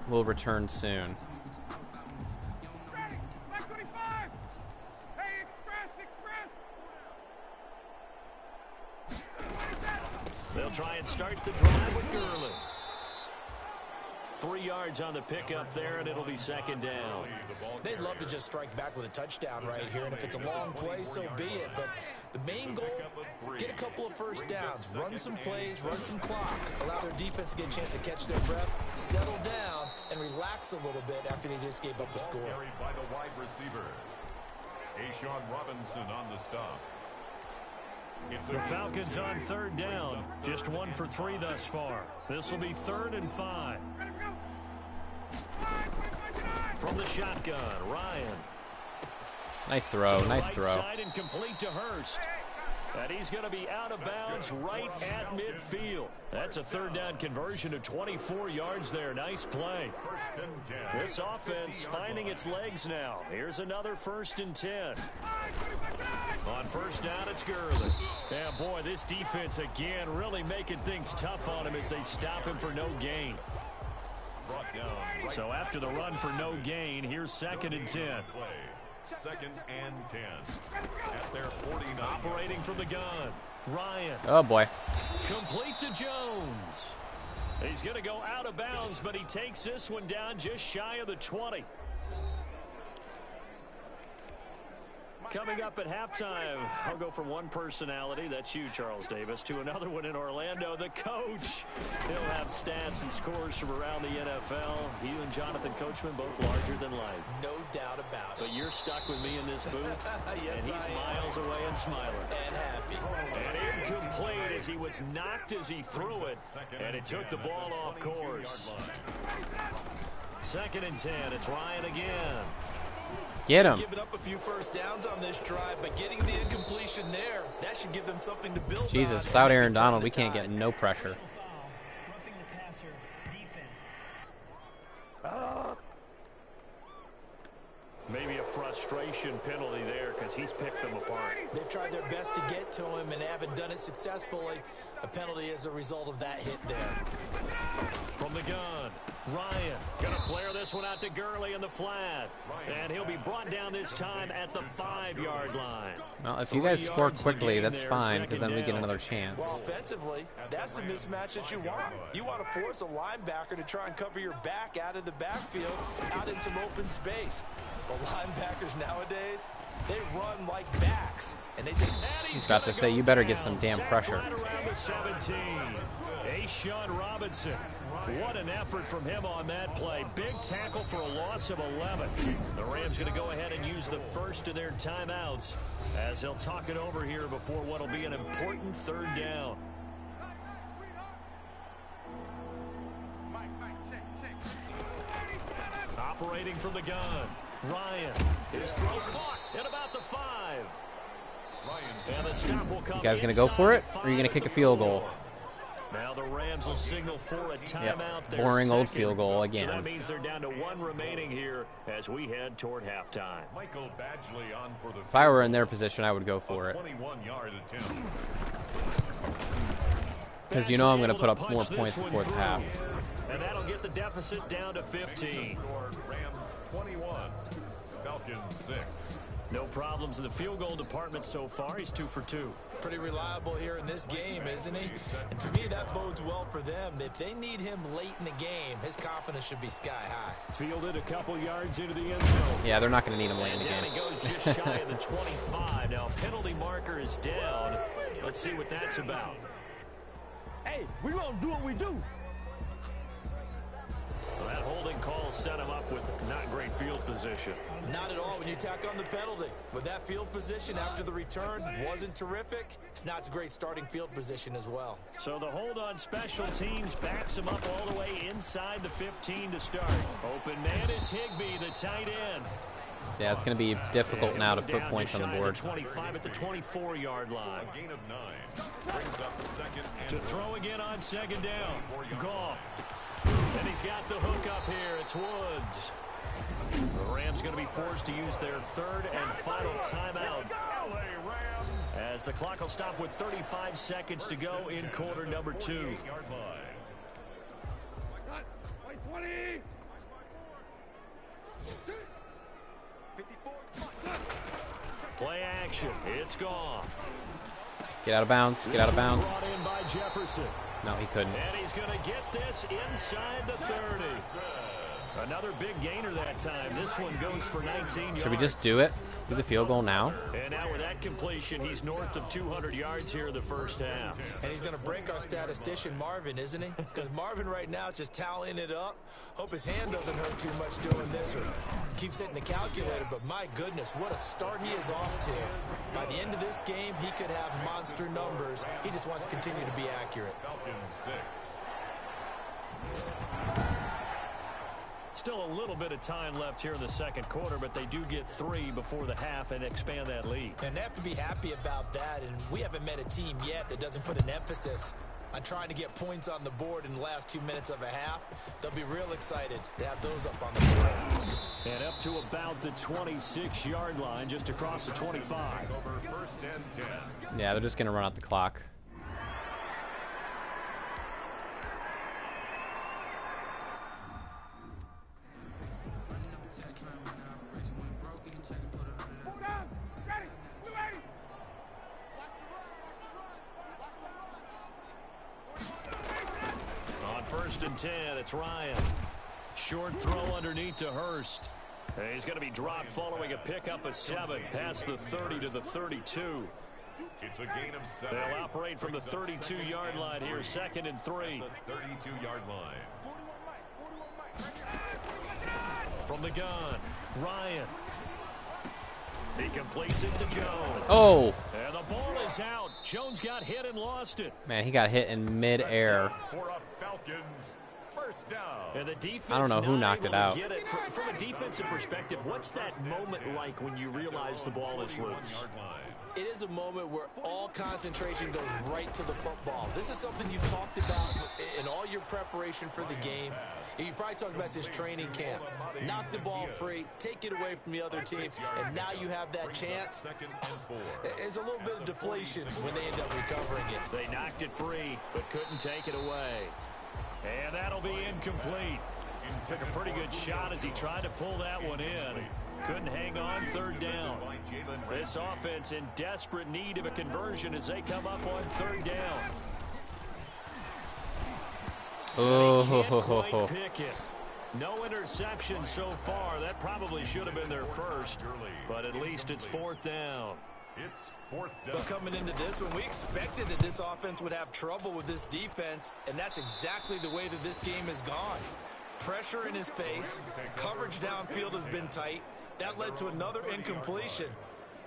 will return soon. They'll try and start the drive with Gurley. 3 yards on the pickup there, and it'll be second down. They'd love to just strike back with a touchdown right here, and if it's a long play, so be it. But the main goal, get a couple of first downs, run some plays, run some clock, allow their defense to get a chance to catch their breath, settle down, and relax a little bit after they just gave up a score. Carried by the wide receiver. Robinson on the stop. The Falcons on third down. Just 1 for 3 thus far. This will be 3rd and 5. From the shotgun, Ryan. Nice throw, nice throw. Side and complete to Hurst. And he's going to be out of bounds right at midfield. That's a 3rd down conversion of 24 yards there. Nice play. This offense finding its legs now. Here's another 1st and 10. On 1st down, it's Gurley. Yeah, boy, this defense again really making things tough on him as they stop him for no gain. So after the run for no gain, here's 2nd and 10. 2nd and 10 at their 49. Operating from the gun, Ryan. Oh boy. Complete to Jones. He's going to go out of bounds, but he takes this one down just shy of the 20. Coming up at halftime, I'll go from one personality, that's you, Charles Davis, to another one in Orlando, the coach. He'll have stats and scores from around the NFL. You and Jonathan Coachman both larger than life. No doubt about it. But you're stuck with me in this booth, yes, and he's miles away and smiling. And happy. And incomplete as he was knocked as he threw it, and it took the ball off course. 2nd and 10, it's Ryan again. Get him. Giving up a few first downs on this drive, but getting the incompletion there, that should give them something to build Jesus, on. without Aaron Donald, we can't get no pressure. Roughing the passer defense. Maybe a frustration penalty there because he's picked them apart. They've tried their best to get to him and haven't done it successfully. A penalty as a result of that hit there. From the gun, Ryan going to flare this one out to Gurley in the flat. And he'll be brought down this time at the 5-yard line. Well, if you guys score quickly, that's fine, because then we get another chance. Well, offensively, that's the mismatch that you want. You want to force a linebacker to try and cover your back out of the backfield, out in some open space. But linebackers nowadays, they run like backs. And they take. He's about to say, you better get some damn pressure. Right around the 17. Robinson. What an effort from him on that play. Big tackle for a loss of 11. The Rams going to go ahead and use the first of their timeouts as they'll talk it over here before what will be an important 3rd down. Operating from the gun, Ryan. His throw caught at about the 5. And the stop will come. You guys going to go for it, or are you going to kick a field goal? Now the Rams will signal for a timeout. Yep. Boring old field goal again. So that means they're down to 1 remaining here as we head toward halftime. Michael Badgley on for the. If I were in their position, I would go for it. 21-yard attempt. Because you know I'm going to put up more points before the half. And that'll get the deficit down to 15. Rams 21, Falcons 6. No problems in the field goal department so far. He's 2 for 2. Pretty reliable here in this game, isn't he? And to me, that bodes well for them. If they need him late in the game, his confidence should be sky high. Fielded a couple yards into the end zone. Yeah, they're not going to need him late in the Down game. he goes just shy of the 25. Now, penalty marker is down. Let's see what that's about. Hey, we're going to do what we do. Well, that holding call set him up with not great field position. Not at all when you tack on the penalty. With that field position after the return wasn't terrific. It's not a great starting field position as well. So the hold on special teams backs him up all the way inside the 15 to start. Open man is Higbee, the tight end. Yeah, it's going to be difficult now to put Down points just on the shy of board. 25 at the 24-yard line. A gain of 9. Brings up 2nd and To throw again on 2nd down. Goff. And he's got the hook up here. It's Woods. The Rams going to be forced to use their 3rd and final timeout as the clock will stop with 35 seconds to go in quarter number 2. completion. It's Goff. Get out of bounds. Get out of bounds. Brought in by Jefferson. No, he couldn't. And he's going to get this inside the 30. Another big gainer that time. This one goes for 19 yards. Should we just do it? Do the field goal now? And now with that completion, he's north of 200 yards here in the first half. And he's going to break our statistician, Marvin, isn't he? Because Marvin right now is just tallying it up. Hope his hand doesn't hurt too much doing this or keeps hitting the calculator. But my goodness, what a start he is off to. By the end of this game, he could have monster numbers. He just wants to continue to be accurate. Falcons 6. Still a little bit of time left here in the second quarter, but they do get 3 before the half and expand that lead. And they have to be happy about that. And we haven't met a team yet that doesn't put an emphasis on trying to get points on the board in the last 2 minutes of a half. They'll be real excited to have those up on the board. And up to about the 26-yard line, just across the 25. Over first and 10. Yeah, they're just going to run out the clock. First and 10, it's Ryan. Short throw underneath to Hurst. And he's going to be dropped following a pickup of 7 past the 30 to the 32. It's a gain of 7. They'll operate from the 32-yard line here, 2nd and 3. The 32-yard line. From the gun, Ryan. He completes it to Jones. Oh! And the ball is out. Jones got hit and lost it. Man, he got hit in mid-air. For a Falcons first down. And the defense, I don't know who knocked it out. Get it. From a defensive perspective, what's that moment like when you realize the ball is loose? It is a moment where all concentration goes right to the football. This is something you've talked about in all your preparation for the game. You probably talked about this training camp. Knock the ball free, take it away from the other team, and now you have that chance. There's a little bit of deflation when they end up recovering it. They knocked it free, but couldn't take it away. And that'll be incomplete. Took a pretty good shot as he tried to pull that one in. Couldn't hang on, 3rd down. This offense in desperate need of a conversion as they come up on 3rd down. Oh, pick it. No interception so far. That probably should have been their first, but at least it's 4th down. It's 4th down. But coming into this one, we expected that this offense would have trouble with this defense, and that's exactly the way that this game has gone. Pressure in his face, coverage downfield has been tight. That led to another incompletion.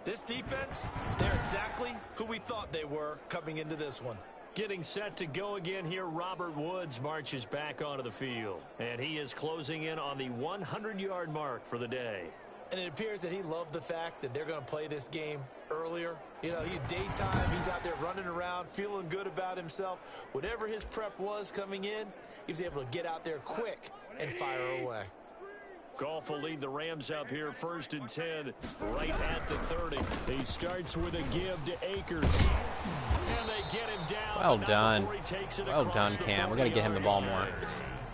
This defense, they're exactly who we thought they were coming into this one. Getting set to go again here, Robert Woods marches back onto the field. And he is closing in on the 100-yard mark for the day. And it appears that he loved the fact that they're going to play this game earlier. You know, daytime, he's out there running around, feeling good about himself. Whatever his prep was coming in, he was able to get out there quick and fire away. Goff will lead the Rams up here, 1st and 10, right at the 30. He starts with a give to Akers. And they get him down. well done. Well done, Cam. We got to get him the ball more.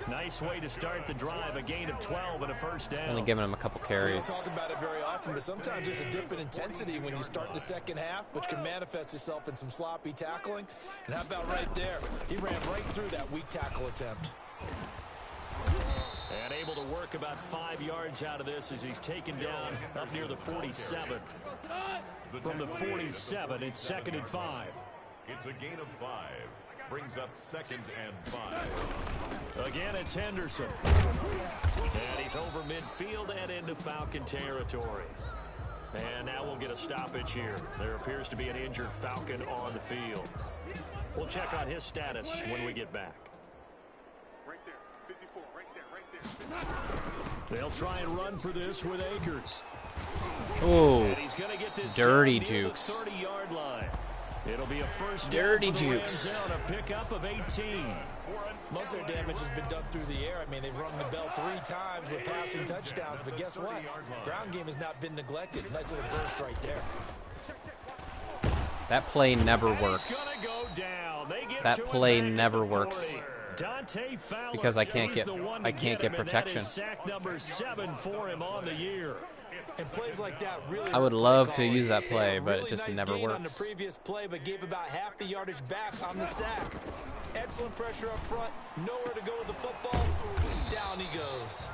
Nice way to start the drive, a gain of 12 and a first down. Only giving him a couple carries. We don't talk about it very often, but sometimes there's a dip in intensity when you start the second half, which can manifest itself in some sloppy tackling. And how about right there? He ran right through that weak tackle attempt. And able to work about 5 yards out of this as he's taken down up near the 47. From the 47, it's 2nd and 5. It's a gain of 5. Brings up 2nd and 5. Again, it's Henderson. And he's over midfield and into Falcon territory. And now we'll get a stoppage here. There appears to be an injured Falcon on the field. We'll check on his status when we get back. Right there, 54, right there. They'll try and run for this with Akers. Oh, dirty down jukes. near the 30-yard line. It'll be a first Dirty down for the jukes. Rams on a pickup of 18. Most of their damage has been done through the air. I mean, they've rung the bell 3 times with passing touchdowns, but guess what? Ground game has not been neglected. Nice little burst right there. That play never And he's works. gonna go down. They get That to him play back at never the works. 40. Dante Fowler, Because I can't he's get- the one I to can't get get him, and that protection. is sack number 7 for him on the year. And plays like that really I would hurt love play to calling. use that play, but Really it just nice never gain on the works. previous play, but gave about half the yardage back on the sack. Excellent pressure up front. Nowhere to go with the football. Down he goes.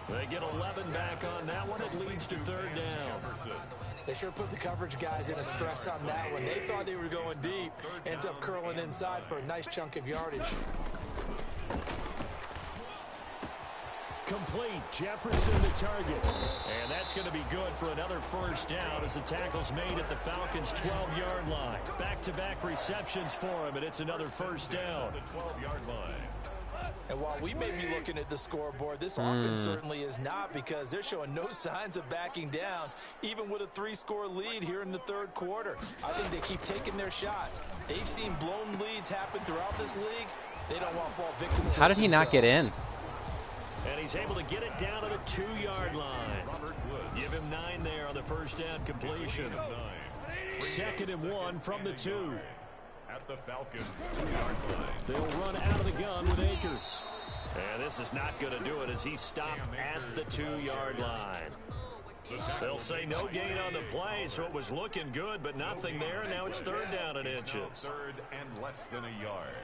They get 11 back on that one. It leads to third down. They sure put the coverage guys in a stress on that one. They thought they were going deep. Ends up curling inside for a nice chunk of yardage. Complete. Jefferson the target. And that's going to be good for another first down as the tackle's made at the Falcons' 12-yard line. Back-to-back receptions for him, and it's another first down. The 12-yard line. And while we may be looking at the scoreboard, this offense certainly is not, because they're showing no signs of backing down, even with a 3-score lead here in the third quarter. I think they keep taking their shots. They've seen blown leads happen throughout this league. They don't want to fall victim to it. How did he not get in? And he's able to get it down to the 2-yard line. Give him 9 there on the first down completion. 2nd and 1 from the 2. At the Falcons' 2-yard line. They'll run out of the gun with Akers. And this is not going to do it as he stopped at the 2-yard line. They'll say no gain on the play, so it was looking good, but nothing there. And now it's third down and inches. Third and less than a yard.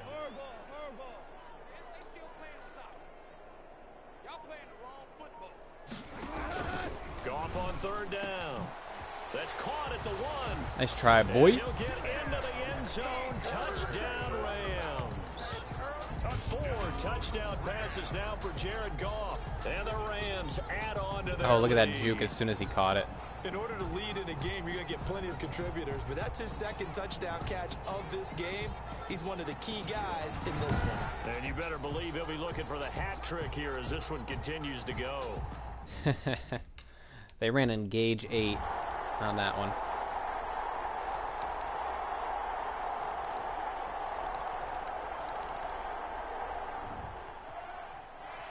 Goff on third down. That's caught at the 1. Nice try, boy. And he'll get into the end zone. Touchdown, Rams. 4 touchdown passes now for Jared Goff. And the Rams add on to their Oh, look at that lead. juke as soon as he caught it. In order to lead in a game, you're going to get plenty of contributors, but that's his 2nd touchdown catch of this game. He's one of the key guys in this one. And you better believe he'll be looking for the hat trick here as this one continues to go. They ran engage 8 on that one.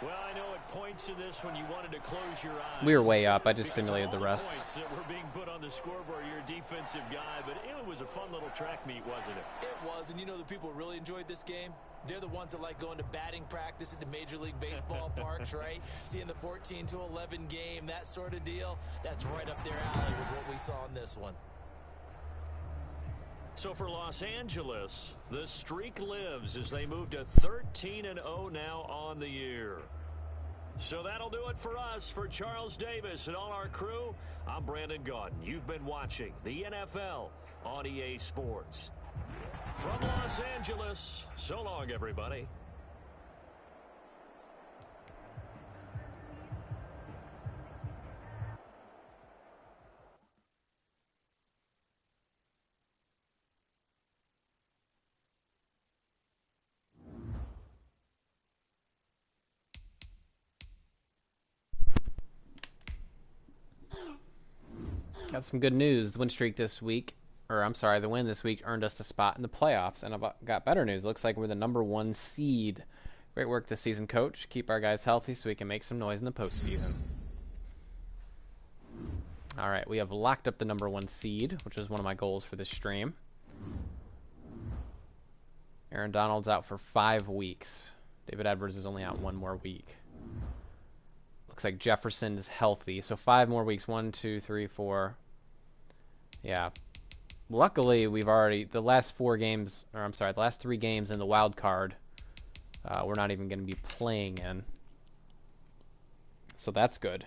Well, I know at points in this when you wanted to close your eyes. We were way up. I just because simulated of the all rest. Points that were being put on the scoreboard. You're a defensive guy, but it was a fun little track meet, wasn't it? It was, and you know the people who really enjoyed this game? They're the ones that like going to batting practice at the Major League Baseball parks, right? Seeing the 14-11 game, that sort of deal. That's right up their alley with what we saw in this one. So for Los Angeles, the streak lives as they move to 13-0 now on the year. So that'll do it for us. For Charles Davis and all our crew, I'm Brandon Gaudin. You've been watching the NFL on EA Sports. From Los Angeles, so long, everybody. Got some good news. The win streak this week, or I'm sorry, the win this week earned us a spot in the playoffs. And I've got better news. Looks like we're the #1 seed. Great work this season, Coach. Keep our guys healthy so we can make some noise in the postseason. All right, we have locked up the #1 seed, which was one of my goals for this stream. Aaron Donald's out for 5 weeks. David Edwards is only out 1 more week. Looks like Jefferson is healthy, so 5 more weeks. 1, 2, 3, 4. Yeah. Luckily, we've already the last 3 games in the wild card. We're not even going to be playing in, so that's good.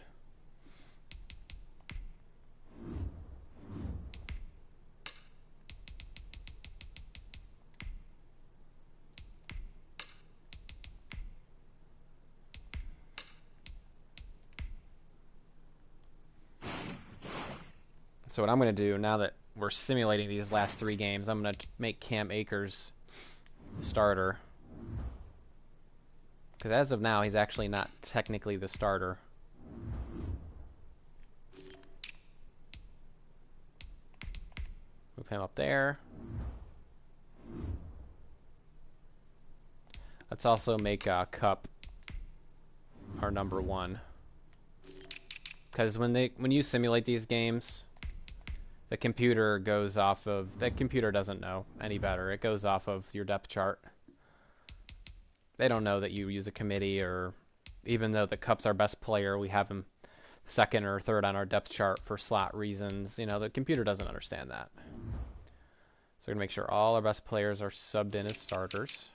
So what I'm going to do, now that we're simulating these last 3 games, I'm going to make Cam Akers the starter. Because as of now, he's actually not technically the starter. Move him up there. Let's also make Cup our #1. Because when you simulate these games, the computer goes off of... The computer doesn't know any better. It goes off of your depth chart. They don't know that you use a committee, or even though the Cup's our best player, we have him second or third on our depth chart for slot reasons. You know, the computer doesn't understand that. So we're going to make sure all our best players are subbed in as starters.